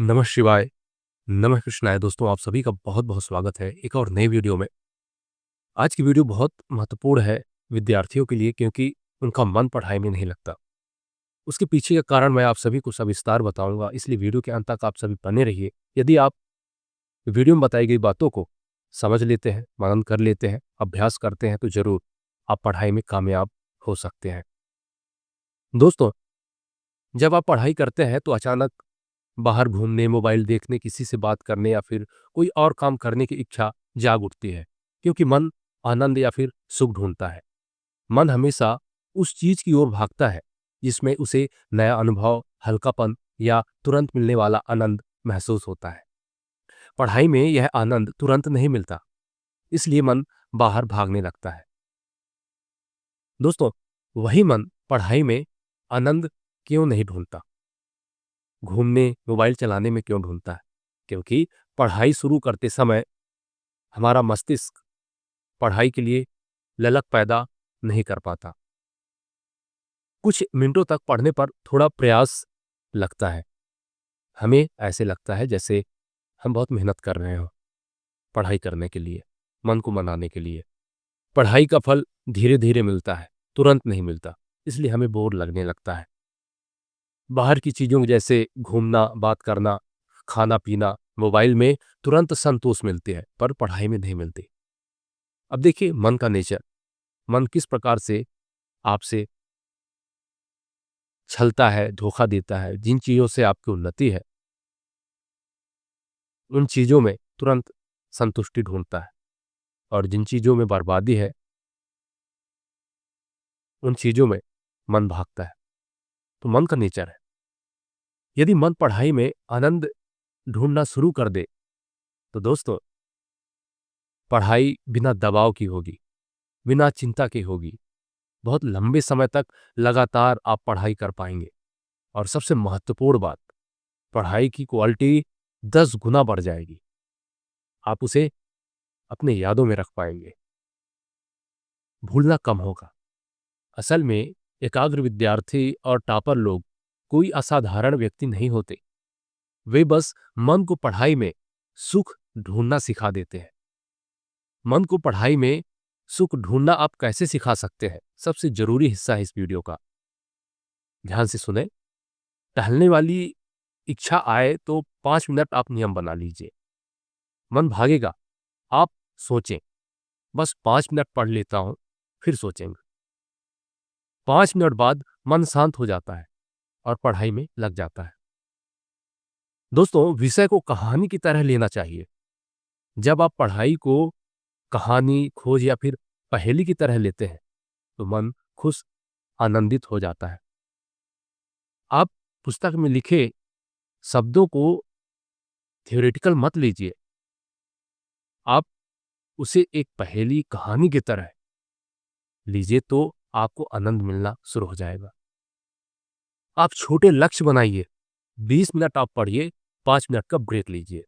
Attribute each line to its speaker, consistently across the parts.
Speaker 1: नमः शिवाय, नमः कृष्णाय। दोस्तों, आप सभी का बहुत-बहुत स्वागत है एक और नई वीडियो में। आज की वीडियो बहुत महत्वपूर्ण है विद्यार्थियों के लिए क्योंकि उनका मन पढ़ाई में नहीं लगता। उसके पीछे का कारण मैं आप सभी को सविस्तार बताऊँगा, इसलिए वीडियो के अंत तक आप सभी बने रहिए। यदि आप वीडियो में बताई गई बातों को समझ लेते हैं, मनन कर लेते हैं, अभ्यास करते हैं, तो ज़रूर आप पढ़ाई में कामयाब हो सकते हैं। दोस्तों, जब आप पढ़ाई करते हैं तो अचानक बाहर घूमने, मोबाइल देखने, किसी से बात करने या फिर कोई और काम करने की इच्छा जाग उठती है, क्योंकि मन आनंद या फिर सुख ढूंढता है। मन हमेशा उस चीज की ओर भागता है जिसमें उसे नया अनुभव, हल्कापन या तुरंत मिलने वाला आनंद महसूस होता है। पढ़ाई में यह आनंद तुरंत नहीं मिलता, इसलिए मन बाहर भागने लगता है। दोस्तों, वही मन पढ़ाई में आनंद क्यों नहीं ढूंढता, घूमने, मोबाइल चलाने में क्यों ढूंढता है? क्योंकि पढ़ाई शुरू करते समय हमारा मस्तिष्क पढ़ाई के लिए ललक पैदा नहीं कर पाता। कुछ मिनटों तक पढ़ने पर थोड़ा प्रयास लगता है। हमें ऐसे लगता है जैसे हम बहुत मेहनत कर रहे हों पढ़ाई करने के लिए, मन को मनाने के लिए। पढ़ाई का फल धीरे-धीरे मिलता है, तुरंत नहीं मिलता, इसलिए हमें बोर लगने लगता है। बाहर की चीज़ों जैसे घूमना, बात करना, खाना-पीना, मोबाइल में तुरंत संतोष मिलती है, पर पढ़ाई में नहीं मिलती। अब देखिए मन का नेचर, मन किस प्रकार से आपसे छलता है, धोखा देता है। जिन चीज़ों से आपकी उन्नति है, उन चीज़ों में तुरंत संतुष्टि ढूँढता है और जिन चीज़ों में बर्बादी है, उन चीज़ों में मन भागता है। तो मन का नेचर है। यदि मन पढ़ाई में आनंद ढूँढना शुरू कर दे, तो दोस्तों, पढ़ाई बिना दबाव की होगी, बिना चिंता की होगी। बहुत लंबे समय तक लगातार आप पढ़ाई कर पाएँगे और सबसे महत्वपूर्ण बात, पढ़ाई की क्वालिटी 10 गुना बढ़ जाएगी। आप उसे अपने यादों में रख पाएँगे, भूलना कम होगा। असल में एकाग्र विद्यार्थी और टॉपर लोग कोई असाधारण व्यक्ति नहीं होते। वे बस मन को पढ़ाई में सुख ढूंढना सिखा देते हैं। मन को पढ़ाई में सुख ढूंढना आप कैसे सिखा सकते हैं, सबसे जरूरी हिस्सा है इस वीडियो का। ध्यान से सुने। टहलने वाली इच्छा आए तो 5 मिनट आप नियम बना लीजिए। मन भागेगा, आप सोचें, बस 5 मिनट पढ़ लेता हूं, फिर सोचेंगे। 5 मिनट बाद मन शांत हो जाता है और पढ़ाई में लग जाता है। दोस्तों, विषय को कहानी की तरह लेना चाहिए। जब आप पढ़ाई को कहानी, खोज या फिर पहेली की तरह लेते हैं, तो मन खुश, आनंदित हो जाता है। आप पुस्तक में लिखे शब्दों को थ्योरेटिकल मत लीजिए। आप उसे एक पहेली, कहानी की तरह लीजिए, तो आपको आनंद मिलना शुरू हो जाएगा। आप छोटे लक्ष्य बनाइए। 20 मिनट आप पढ़िए, 5 मिनट का ब्रेक लीजिए।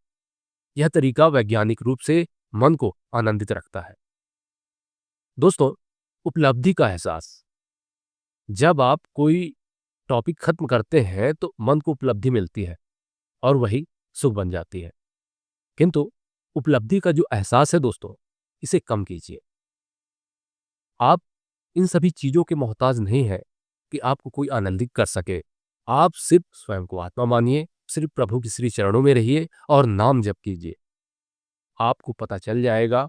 Speaker 1: यह तरीका वैज्ञानिक रूप से मन को आनंदित रखता है। दोस्तों, उपलब्धि का एहसास। जब आप कोई टॉपिक खत्म करते हैं तो मन को उपलब्धि मिलती है और वही सुख बन जाती है। किंतु उपलब्धि का जो एहसास है दोस्तों, इसे कम कीजिए। आप इन सभी चीजों के मोहताज नहीं है कि आपको कोई आनंदित कर सके। आप सिर्फ स्वयं को आत्मा मानिए, सिर्फ प्रभु के श्री चरणों में रहिए और नाम जप कीजिए। आपको पता चल जाएगा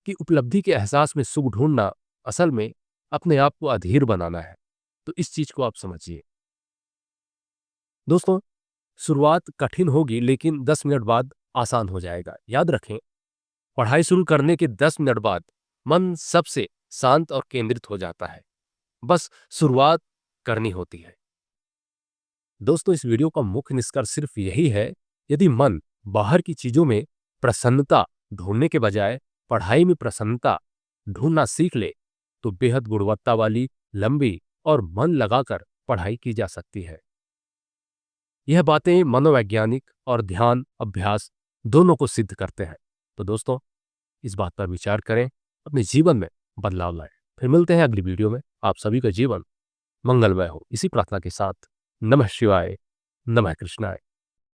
Speaker 1: कि उपलब्धि के एहसास में सुख ढूंढना असल में अपने आप को अधीर बनाना है। तो इस चीज को आप समझिए। दोस्तों, शुरुआत कठिन होगी लेकिन 10 मिनट बाद आसान हो जाएगा। याद रखें, पढ़ाई शुरू करने के 10 मिनट बाद मन सबसे शांत और केंद्रित हो जाता है। बस शुरुआत करनी होती है। दोस्तों, इस वीडियो का मुख्य निष्कर्ष सिर्फ यही है, यदि मन बाहर की चीजों में प्रसन्नता ढूंढने के बजाय पढ़ाई में प्रसन्नता ढूंढना सीख ले, तो बेहद गुणवत्ता वाली, लंबी और मन लगाकर पढ़ाई की जा सकती है। यह बातें मनोवैज्ञानिक और ध्यान अभ्यास दोनों को सिद्ध करते हैं। तो दोस्तों, इस बात पर विचार करें, अपने जीवन में बदलाव लाएं। फिर मिलते हैं अगली वीडियो में। आप सभी का जीवन मंगलमय हो, इसी प्रार्थना के साथ। नमः शिवाय, नमः कृष्णाय।